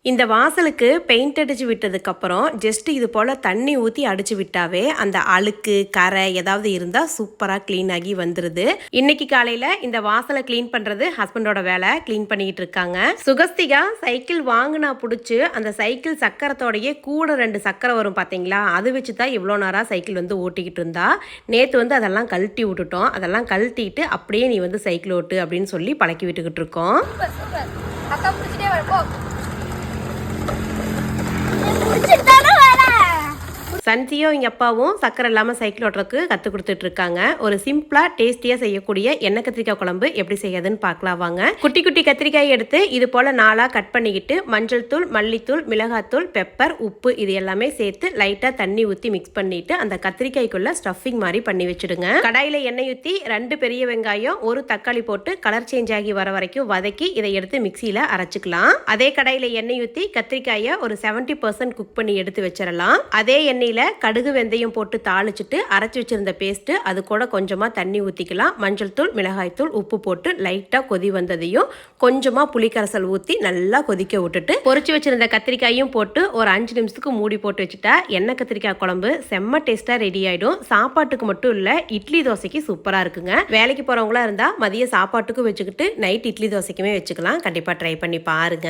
இந்த வாசலுக்கு பெயிண்ட் அடிச்சு விட்டதுக்கு அப்புறம் ஜஸ்ட் இது போல தண்ணி ஊற்றி அடிச்சு விட்டாவே அந்த அழுக்கு கரை ஏதாவது இருந்தால் சூப்பராக க்ளீன் ஆகி வந்துருது. இன்னைக்கு காலையில் இந்த வாசலை க்ளீன் பண்ணுறது ஹஸ்பண்டோட வேலை. க்ளீன் பண்ணிக்கிட்டு இருக்காங்க. சுகஸ்திகா சைக்கிள் வாங்கினா பிடிச்சி அந்த சைக்கிள் சக்கரத்தோடையே கூட 2 சக்கரை வரும் பார்த்தீங்களா, அது வச்சு தான் இவ்வளோ நேரம் சைக்கிள் ஓட்டிக்கிட்டு இருந்தா. நேற்று அதெல்லாம் கழட்டி விட்டுட்டோம். அதெல்லாம் கழட்டிட்டு அப்படியே நீ சைக்கிள் ஓட்டு அப்படின்னு சொல்லி பழக்கி விட்டுக்கிட்டு இருக்கோம். சன்சியும் இங்கே அப்பாவும் சக்கரை இல்லாமல் சைக்கிள் ஓட்டுறதுக்கு கற்றுக் கொடுத்துட்டு இருக்காங்க. ஒரு சிம்பிளாக டேஸ்டியாக செய்யக்கூடிய எண்ணெய் கத்திரிக்காய் குழம்பு எப்படி செய்யறதுன்னு பார்க்கலாம் வாங்க. குட்டி குட்டி கத்திரிக்காய் எடுத்து இது போல் 4ஆக கட் பண்ணிக்கிட்டு மஞ்சள் தூள், மல்லித்தூள், மிளகாத்தூள், பெப்பர், உப்பு இது எல்லாமே சேர்த்து லைட்டாக தண்ணி ஊற்றி மிக்ஸ் பண்ணிட்டு அந்த கத்திரிக்காய்க்குள்ள ஸ்டஃபிங் மாதிரி பண்ணி வச்சுடுங்க. கடாயில் எண்ணெய் ஊற்றி 2 பெரிய வெங்காயம், 1 தக்காளி போட்டு கலர் சேஞ்ச் ஆகி வர வரைக்கும் வதக்கி இதை எடுத்து மிக்சியில் அரைச்சிக்கலாம். அதே கடாயில் எண்ணெய் ஊற்றி கத்திரிக்காயை ஒரு 70% குக் பண்ணி எடுத்து வச்சிடலாம். அதே எண்ணெயில் கடுகு வெந்தயம் போட்டு தாளிச்சிட்டு அரைச்சி வச்சிருந்த பேஸ்ட் அது கூட கொஞ்சமா தண்ணி ஊற்றிக்கலாம். மஞ்சள் தூள், மிளகாய் தூள், உப்பு போட்டு லைட்டாக கொதி வந்ததையும் கொஞ்சமா புளிக்கரசல் ஊற்றி நல்லா கொதிக்க விட்டுட்டு பொரிச்சு வச்சிருந்த கத்திரிக்காயும் போட்டு ஒரு 5 நிமிஷத்துக்கு மூடி போட்டு வச்சுட்டா எண்ணெய் கத்திரிக்காய் குழம்பு செம்ம டேஸ்டா ரெடி ஆயிடும். சாப்பாட்டுக்கு மட்டும் இல்ல, இட்லி தோசைக்கு சூப்பரா இருக்குங்க. வேலைக்கு போறவங்களா இருந்தா மதிய சாப்பாட்டுக்கும் வச்சுக்கிட்டு நைட் இட்லி தோசைக்குமே வச்சுக்கலாம். கண்டிப்பா ட்ரை பண்ணி பாருங்க.